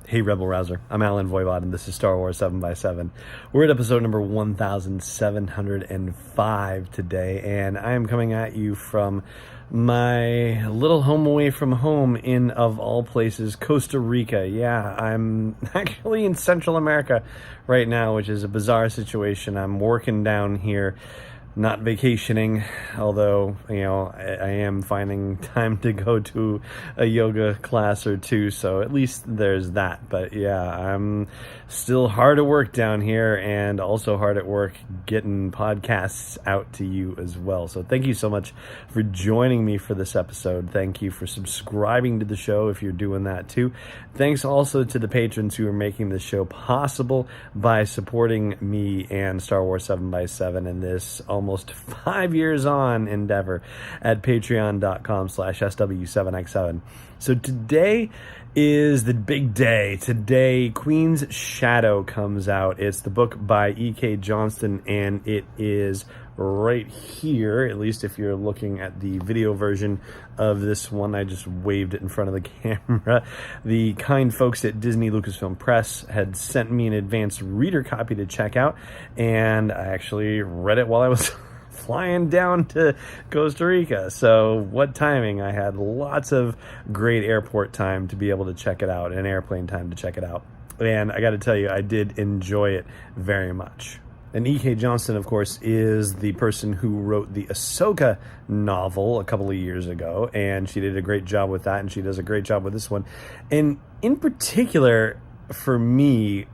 Hey Rebel Rouser, I'm Alan Voivod and this is Star Wars 7x7. We're at episode number 1705 today, and I am coming at you from my little home away from home in, of all places, Costa Rica. Yeah, I'm actually in Central America right now, which is a bizarre situation. I'm working down here, not vacationing, although, I am finding time to go to a yoga class or two, so at least there's that. But yeah, I'm still hard at work down here and also hard at work getting podcasts out to you as well. So thank you so much for joining me for this episode. Thank you for subscribing to the show if you're doing that too. Thanks also to the patrons who are making the show possible by supporting me and Star Wars 7x7 in this almost 5 years on endeavor at patreon.com/SW7x7. So today is the big day. Today, Queen's Shadow comes out. It's the book by E.k.Johnston, and it is right here, at least if you're looking at the video version of this one. I just waved it in front of the camera. The kind folks at Disney Lucasfilm Press had sent me an advanced reader copy to check out, and I actually read it while I was flying down to Costa Rica. So what timing. I had lots of great airport time to be able to check it out, and airplane time to check it out. And I got to tell you, I did enjoy it very much. And E.K. Johnston, of course, is the person who wrote the Ahsoka novel a couple of years ago, and she did a great job with that, and she does a great job with this one. And in particular, for me,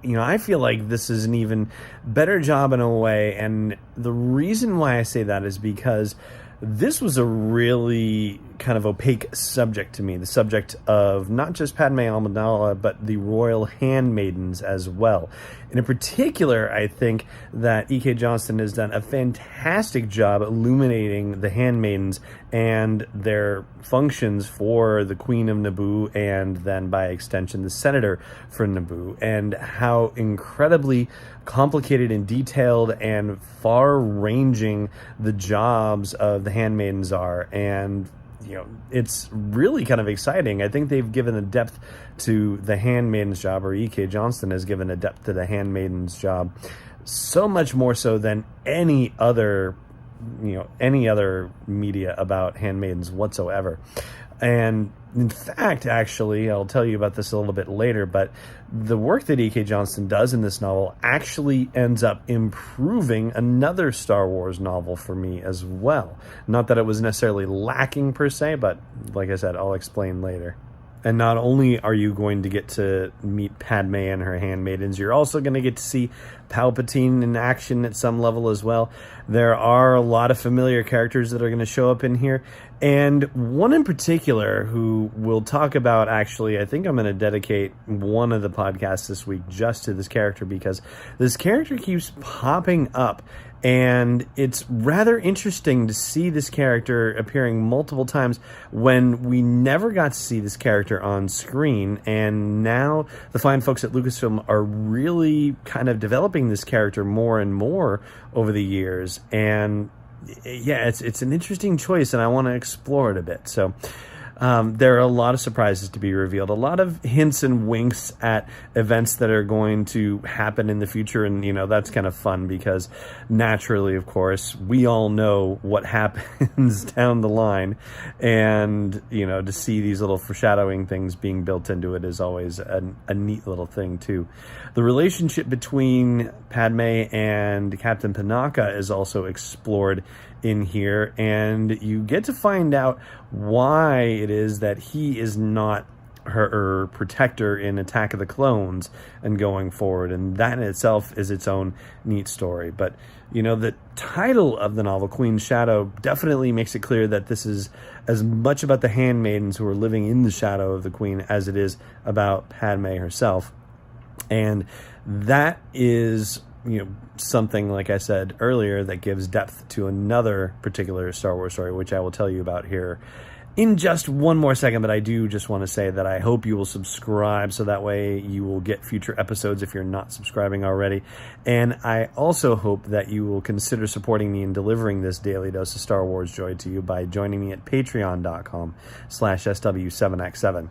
I feel like this is an even better job in a way, and the reason why I say that is because this was a really kind of opaque subject to me, the subject of not just Padme Amidala, but the royal handmaidens as well. And in particular, I think that E.K. Johnston has done a fantastic job illuminating the handmaidens and their functions for the Queen of Naboo, and then by extension the Senator for Naboo, and how incredibly complicated and detailed and far-ranging the jobs of the handmaidens are. And it's really kind of exciting. I think they've given a depth to the handmaiden's job, or E.K. Johnston has given a depth to the handmaiden's job, so much more so than any other media about handmaidens whatsoever. And in fact, actually, I'll tell you about this a little bit later, but the work that E.K. Johnston does in this novel actually ends up improving another Star Wars novel for me as well. Not that it was necessarily lacking per se, but like I said, I'll explain later. And not only are you going to get to meet Padme and her handmaidens, you're also going to get to see Palpatine in action at some level as well. There are a lot of familiar characters that are going to show up in here, and one in particular who we'll talk about. Actually, I think I'm going to dedicate one of the podcasts this week just to this character, because this character keeps popping up, and it's rather interesting to see this character appearing multiple times when we never got to see this character on screen. And now the fine folks at Lucasfilm are really kind of developing this character more and more over the years. And yeah, it's an interesting choice, and I want to explore it a bit. So there are a lot of surprises to be revealed, a lot of hints and winks at events that are going to happen in the future, and that's kind of fun, because naturally, of course, we all know what happens down the line, and to see these little foreshadowing things being built into it is always a neat little thing too. The relationship between Padme and Captain Panaka is also explored in here, and you get to find out why it is that he is not her protector in Attack of the Clones and going forward, and that in itself is its own neat story. But the title of the novel, Queen's Shadow, definitely makes it clear that this is as much about the handmaidens who are living in the shadow of the Queen as it is about Padme herself. And that is something, like I said earlier, that gives depth to another particular Star Wars story, which I will tell you about here in just one more second. But I do just want to say that I hope you will subscribe, so that way you will get future episodes if you're not subscribing already. And I also hope that you will consider supporting me in delivering this daily dose of Star Wars joy to you by joining me at patreon.com/SW7x7.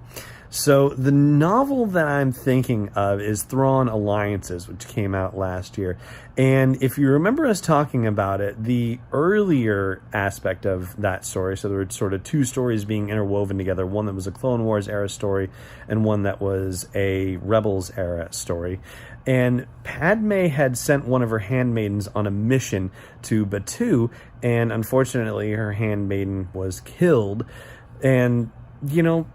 So the novel that I'm thinking of is Thrawn Alliances, which came out last year. And if you remember us talking about it, the earlier aspect of that story, so there were sort of two stories being interwoven together, one that was a Clone Wars era story and one that was a Rebels era story. And Padme had sent one of her handmaidens on a mission to Batuu, and unfortunately her handmaiden was killed. And, you know,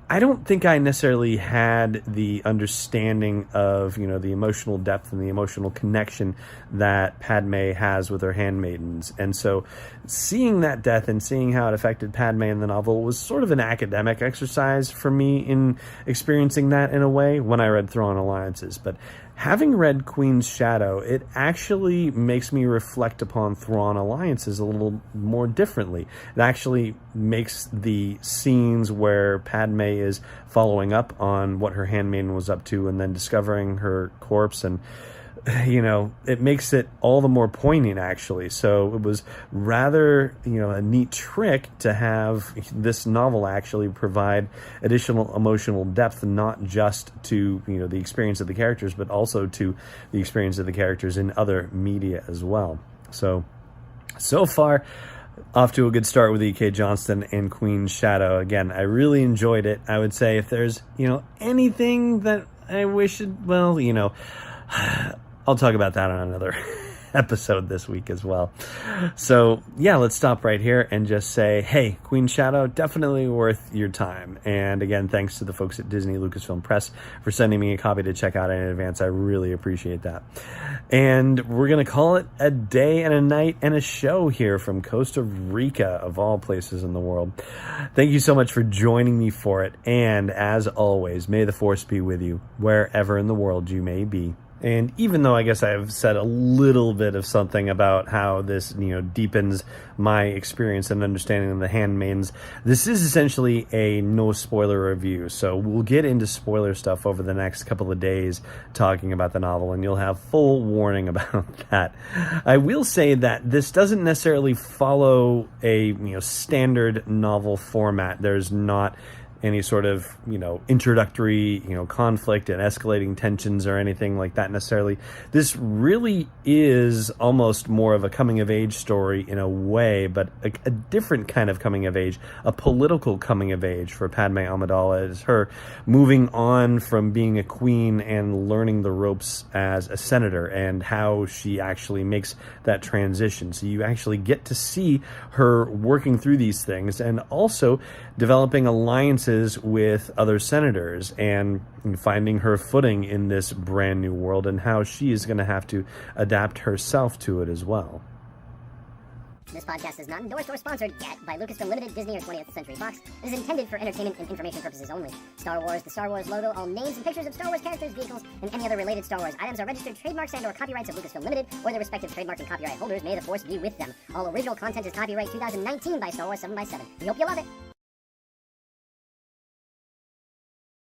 I don't think I necessarily had the understanding of, you know, the emotional depth and the emotional connection that Padme has with her handmaidens. And so seeing that death and seeing how it affected Padme in the novel was sort of an academic exercise for me in experiencing that in a way when I read Thrawn Alliances. But having read Queen's Shadow, it actually makes me reflect upon Thrawn Alliances a little more differently. It actually makes the scenes where Padme is following up on what her handmaiden was up to and then discovering her corpse, and you know, it makes it all the more poignant, actually. So it was rather, you know, a neat trick to have this novel actually provide additional emotional depth, not just to, you know, the experience of the characters, but also to the experience of the characters in other media as well. So far, off to a good start with E.K. Johnston and Queen's Shadow. Again, I really enjoyed it. I would say if there's, you know, anything that I wish, well, you know, I'll talk about that on another episode this week as well. So yeah, let's stop right here and just say, hey, Queen's Shadow, definitely worth your time. And again, thanks to the folks at Disney Lucasfilm Press for sending me a copy to check out in advance. I really appreciate that. And we're going to call it a day and a night and a show here from Costa Rica, of all places in the world. Thank you so much for joining me for it. And as always, may the Force be with you wherever in the world you may be. And even though I guess I've said a little bit of something about how this, you know, deepens my experience and understanding of the handmaidens, this is essentially a no spoiler review. So we'll get into spoiler stuff over the next couple of days talking about the novel, and you'll have full warning about that. I will say that this doesn't necessarily follow a, you know, standard novel format. There's not any sort of, you know, introductory, you know, conflict and escalating tensions or anything like that necessarily. This really is almost more of a coming of age story in a way, but a different kind of coming of age, a political coming of age for Padme Amidala, as her moving on from being a queen and learning the ropes as a senator, and how she actually makes that transition. So you actually get to see her working through these things and also developing alliances with other senators and finding her footing in this brand new world, and how she is going to have to adapt herself to it as well. This podcast is not endorsed or sponsored yet by Lucasfilm Limited, Disney, or 20th Century Fox. It is intended for entertainment and information purposes only. Star Wars, the Star Wars logo, all names and pictures of Star Wars characters, vehicles, and any other related Star Wars items are registered trademarks and/or copyrights of Lucasfilm Limited or their respective trademark and copyright holders. May the Force be with them. All original content is copyright 2019 by Star Wars 7x7. We hope you love it.